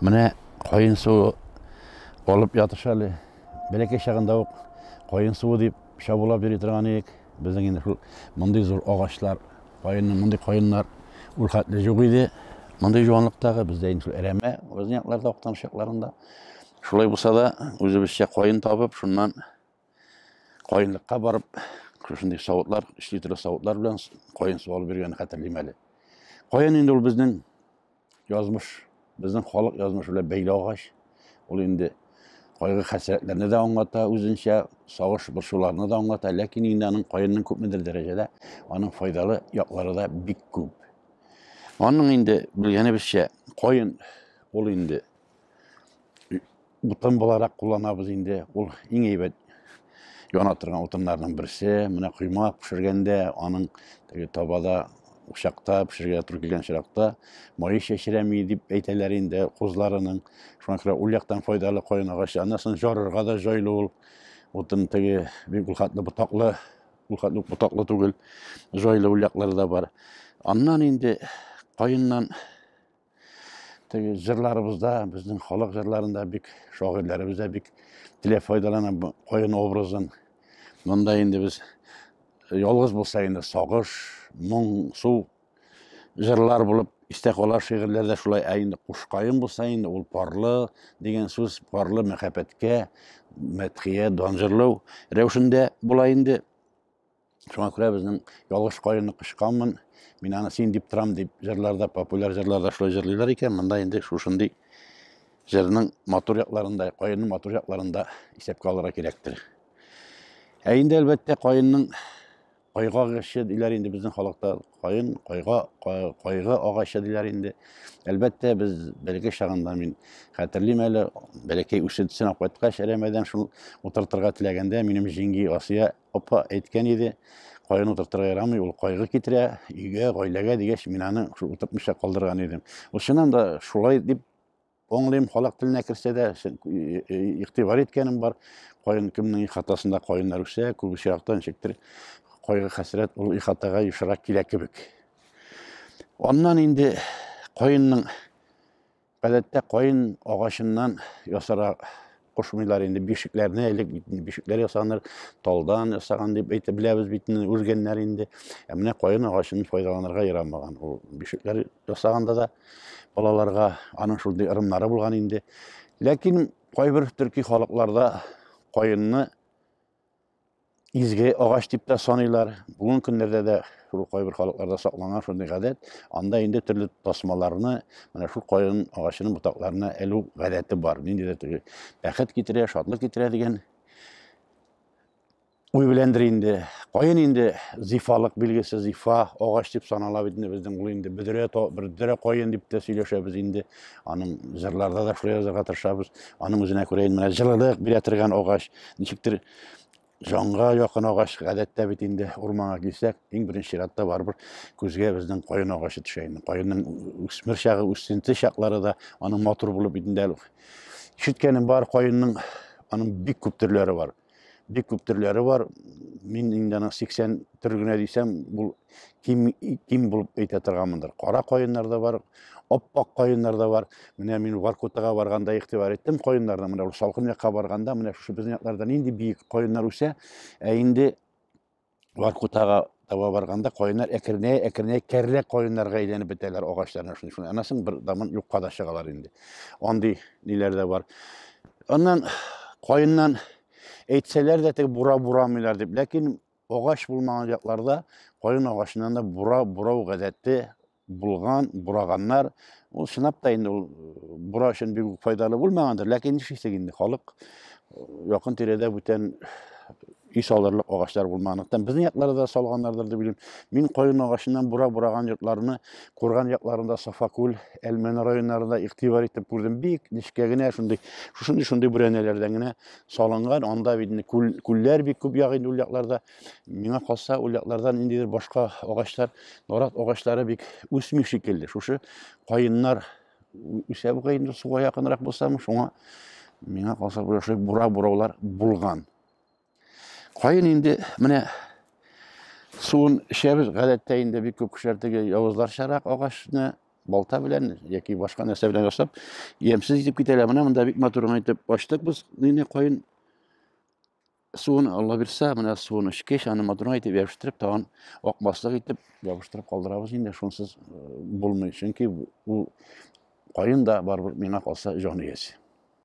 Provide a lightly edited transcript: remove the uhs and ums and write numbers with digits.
Mine koyun suyu olup yatışalı. Belki şağında o koyun suyu deyip şabula bir itiraniyedik. Bizden yine şu mınday zor ağaçlar, mınday koyunlar ulkatlı joğuydu. Mınday joğanlıktağı bizde şu ereme, özün yaklarda oktanışıklarında. Şulay bulsa da özümüzce koyun tapıp şundan koyunlukka barıp şunday savutlar, işleytili savutlar bilen koyun suyu olup birgeni hatırlaymalı. Koyun indi ol bizden yazmış, bizden halk yazmış öyle beyli ağaç. Ol indi koygu hasretlerini de anlata, özünçe savaş burşularını da anlata. Lakin indi anın koyunun köpmedir derecede, onun faydalı yakları da bik köp. Onun indi bilgeni bir şey, koyun ol indi Utun bularak kullanabız indi. Ol en iyi yonatırgan utunlardan birisi. Mine kıymak pişirgende, onun tabada, uşakta, pişirgende türkülgen şırakta mayı şeşiremi deyip eytelerinde, kuzlarının, şuna kadar ulyaktan faydalı koyun ağaçı. Anasını jorurga da joylu ol. Utun bir ulkatlı butaklı tugul, joylu ulyakları da var. Ondan indi koyundan jırlarımızda, bizden halk jırlarında bir şoğirlerimizde bir dile faydalanan koyun obrazın. Bunda indi biz yolguz bulsa indi sağış, mung, su jırlar bulup istek olar şehirlerde şulay indi kuş koyun bulsa indi ol parlı degen söz parlı mehebetke, methiye, donjırlı. Revşinde bula indi. Şuna göre bizden yolguz koyunlu kışkanmın. Min ana sen dip turam deyip jırlarda, popüler jırlarda şulay jırlıylar iken, mında indi şuşunday jırının motor yaklarında, koyunun motor yaklarında isepke alarak gerektir. Indi elbette koyunun koyga ağaçı diler indi bizden halkta koyun, koyga ağaçı diler indi. Elbette biz belki şağında min hatırlayım hele, belki üstüntüsün akvatkaş eremeden şunu oturtırga tilegende minim jingi Asiya opa etken idi. Koyun oturtırga yaramay, ol koyga kitire, üge, koylaga digeş minanı oturtmışa kaldırgan edim. Oşunan da şulay dip oңlayım halak tiline kirse de iktibar etkenim var. Koyun kimnin hatasında koyunlar üse, kübü şiraktan çektir. Koyga hasret, ol ihataga yuşarak kilek kibik. Ondan indi koyunun, gadette koyun ağaçından yasara koşmuylar indi bişiklerine elik bişikler yasanlar toldan yasagan deyip eyte bilemiz bitini urgenler indi. Emine koyun ağaçının faydalanırga yaranmagan. O bişikler yasaganda da balalarga anın şulday ırımları bulgan indi. Lakin koy bir Türkiye halklarda koyunnu izge ağaç tipte sanıylar. Bugün günlerde de şu koy bir halklarda saklanan şunday gadet. Anda indi türlü tasmalarını, mana şu koyun ağaçının butaklarına elu gadeti var. Indi de bəxet getire, şadlık getire degen uy bilendir indi. Koyun indi zifalık bilgisi, zifa ağaç tip sanalab indi bizden ulu indi. Bidire koyun dip de söyleşebiz indi. Anın jırlarda da şuraya yazarga tırşabız. Anın üzüne köreyin, mana jılılık biletirgen ağaç. Nişiktir Jonga yakın ağaç gadette bit indi urmana girsek, en birinci şiratta var bir gözge bizden koyun ağaçı düşeyindi. Koyunun üsmür şağı, üstünti şakları da onun motor bulup idindel. İşitkenim var koyunun onun bik küptürleri var. Bik küptürleri var. Min indana 80 türgüne diysem bu kim bulup eytetirgamındır. Kara koyunlar da var. Oppak koyunlar da var. Mine min Varkutaga barganda iktibar ettim koyunlardan. Mine salkın yakka barganda mine şu bizin yaklardan indi büyük koyunlar use. Indi Varkutaga tava barganda koyunlar ekirneye kerle koyunlarga eylenip biteler ağaçlarına şunu. Anasın bir damın yukkada şagalar indi. Ondi nilerde var. Ondan koyundan eytseler de tek bura miler deyip. Lakin ağaç bulmanacaklarda koyun ağaçından da bura gadetti. Buraganlar, o sınap da indi bura için bir faydalı bulmagandır. Lakin hiç indi halk yakın tirede bütün iş alırlık ağaçlar bulmaganlıktan bizin yakları da salganlardır da bilin. Min koyun ağaçından buragan yurtlarını kurgan yaklarında Safakul, Elmen rayonlarında iktibar etip gördüm. Bir nişkegine şunday burenelerden yine salıngan. Onda bilin kuller bir küp yağı indi ulyaklarda. Mine kalsa ulyaklardan indidir başka ağaçlar. Norat ağaçları bir üsmük şekilde. Şuşu koyunlar üse bu koyunlar suya yakınırak bolsamış. Ona mine kalsa buralar bulgan. Koyun indi, mine suun şebiz gadette indi bir köp küşerdegi yavuzlar şarak ağaçını balta bilen yoki boshqa narsa bilan yasab, yemsiz itib kiteler. Mana bunda bik motorun aytib başladık biz. Yine koyun suvunu Allah birse, mana suvunu şikeş anı motorun aytib yapıştırıp tağın okmaslık itip yapıştırıp kaldırabız. Yine şunsuz bulmuyor. Çünkü bu koyun da barbar mina kalsa canı yesi.